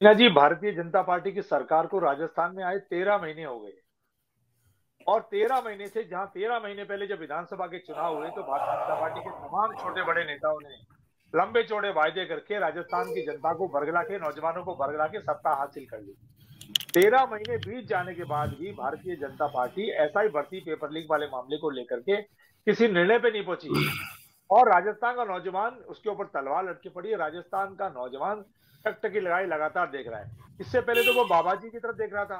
Meena ji, Bharatiya Janata party की सरकार को राजस्थान में आए 13 महीने हो गए। और 13 महीने से, जहां 13 महीने पहले जब विधानसभा के चुनाव हुए तो भारतीय जनता पार्टी के तमाम छोटे बड़े नेताओं ने लंबे चौड़े वायदे करके राजस्थान की जनता को बरगला के, नौजवानों को बरगला के सत्ता हासिल कर ली। 13 महीने बीत जाने के बाद भी भारतीय जनता पार्टी एसआई भर्ती पेपर लीक वाले मामले को लेकर के किसी निर्णय पे नहीं पहुंची। और राजस्थान का नौजवान उसके ऊपर तलवार लटकी पड़ी है। राजस्थान का नौजवान टकटकी लगाई लगातार देख रहा है। इससे पहले तो वो बाबा जी की तरफ देख रहा था।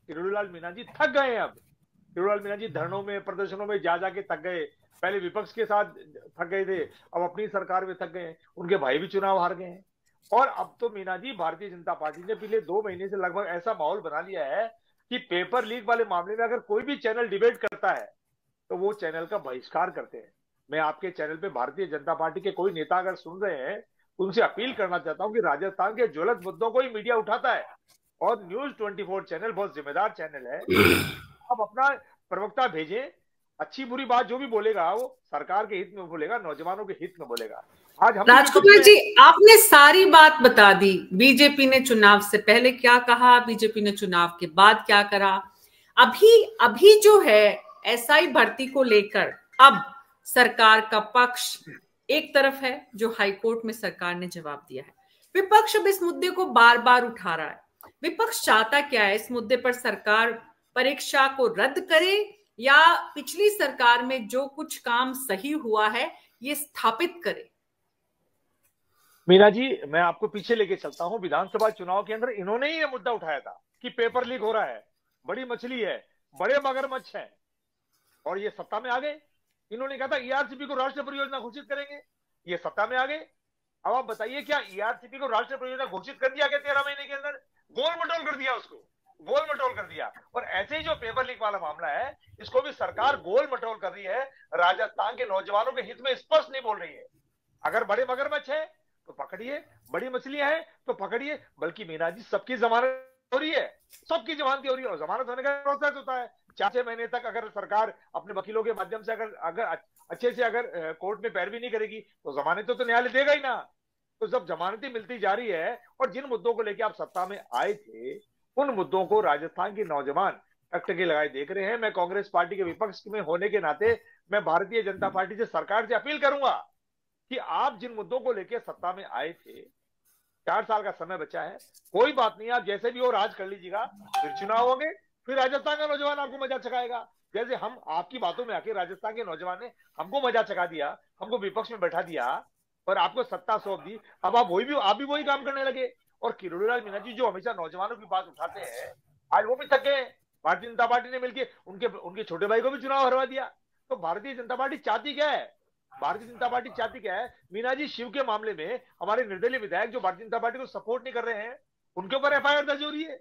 किरोड़ीलाल मीणा जी थक गए हैं अब। किरोड़ीलाल मीणा जी धरनों में, प्रदर्शनों में जा जाके थक गए। पहले विपक्ष के साथ थक गए थे, अब अपनी सरकार में थक गए। उनके भाई भी चुनाव हार गए हैं। और अब तो मीणा जी, भारतीय जनता पार्टी ने पिछले 2 महीने से लगभग ऐसा माहौल बना लिया है कि पेपर लीक वाले मामले में अगर कोई भी चैनल डिबेट करता है तो वो चैनल का बहिष्कार करते हैं। मैं आपके चैनल पे भारतीय जनता पार्टी के कोई नेता अगर सुन रहे हैं, उनसे अपील करना चाहता हूं कि राजस्थान के ज्वलंत मुद्दों को ही मीडिया उठाता है। और न्यूज 24 चैनल बहुत जिम्मेदार चैनल है। आप अपना प्रवक्ता भेजें, अच्छी बुरी बात जो भी बोलेगा वो सरकार के हित में बोलेगा, नौजवानों के हित में बोलेगा। आज हम भी विपक्ष राजकुमार में। जी, आपने सारी बात बता दी। बीजेपी ने चुनाव से पहले क्या कहा, बीजेपी ने चुनाव के बाद क्या करा। अभी अभी जो है एसआई भर्ती को लेकर, अब सरकार का पक्ष एक तरफ है जो हाईकोर्ट में सरकार ने जवाब दिया है। विपक्ष अब इस मुद्दे को बार बार उठा रहा है। विपक्ष चाहता क्या है? इस मुद्दे पर सरकार परीक्षा को रद्द करे या पिछली सरकार में जो कुछ काम सही हुआ है ये स्थापित करे? मीना जी, मैं आपको पीछे लेके चलता हूं। विधानसभा चुनाव के अंदर इन्होंने ही ये मुद्दा उठाया था कि पेपर लीक हो रहा है, बड़ी मछली है, बड़े मगरमच्छ है। और ये सत्ता में आ गए। इन्होंने कहा था ईआरसीपी को राष्ट्रीय परियोजना घोषित करेंगे, ये सत्ता में आ गए। अब आप बताइए, क्या ईआरसीपी को राष्ट्रीय परियोजना घोषित कर दिया गया 13 महीने के अंदर? गोल मटोल कर दिया उसको, गोल मटोल कर दिया। और ऐसे ही जो पेपर लीक वाला मामला है, इसको भी सरकार गोल मटोल कर रही है। राजस्थान के नौजवानों के हित में स्पष्ट नहीं बोल रही है। अगर बड़े मगरमच्छ है तो पकड़िए, बड़ी मछलियां हैं तो पकड़िए। बल्कि मीना जी, सबकी जमानत हो रही है, सबकी जमानत हो रही है। और जमानत होने का प्रोसेस होता है 4-6 महीने तक। अगर सरकार अपने वकीलों के माध्यम से अगर अगर अच्छे से अगर कोर्ट में पैरवी नहीं करेगी तो जमानत तो न्यायालय देगा ही ना। तो जब जमानतें मिलती जा रही है और जिन मुद्दों को लेकर आप सत्ता में आए थे, उन मुद्दों को राजस्थान के नौजवान टकटकी लगाए देख रहे हैं। मैं कांग्रेस पार्टी के विपक्ष में होने के नाते मैं भारतीय जनता पार्टी से, सरकार से अपील करूंगा कि आप जिन मुद्दों को लेकर सत्ता में आए थे, 4 साल का समय बचा है, कोई बात नहीं, आप जैसे भी हो राज कर लीजिएगा। फिर चुनाव होंगे, फिर राजस्थान का नौजवान आपको मजा चखाएगा। जैसे हम आपकी बातों में आके राजस्थान के नौजवान ने हमको मजा चखा दिया, हमको विपक्ष में बैठा दिया और आपको सत्ता सौंप दी। अब आप भी वही काम करने लगे। और किरोड़ीलाल मीणा जी जो हमेशा नौजवानों की बात उठाते हैं, आज वो भी थक गए। भारतीय जनता पार्टी ने मिलकर उनके छोटे भाई को भी चुनाव हरवा दिया। तो भारतीय जनता पार्टी चाहती क्या है? भारतीय जनता पार्टी चाहती क्या है मीना जी? शिव के मामले में हमारे निर्दलीय विधायक जो भारतीय जनता पार्टी को सपोर्ट नहीं कर रहे हैं, उनके ऊपर एफआईआर दर्ज हो रही है।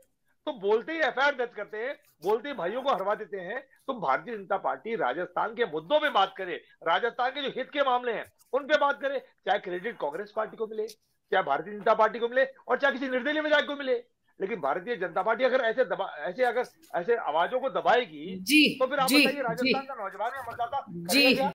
तो बोलते ही एफआईआर दर्ज करते हैं, बोलते ही भाइयों को हरवा देते हैं। तो भारतीय जनता पार्टी राजस्थान के मुद्दों पे बात करे, राजस्थान के जो हित के मामले हैं उन पे बात करे। चाहे क्रेडिट कांग्रेस पार्टी को मिले, चाहे भारतीय जनता पार्टी को मिले, और चाहे किसी निर्दलीय विधायक को मिले। लेकिन भारतीय जनता पार्टी अगर ऐसे आवाजों को दबाएगी जी तो फिर आप जी बताइए जी राजस्थान का नौजवान या मतदाता जी करेगा क्या?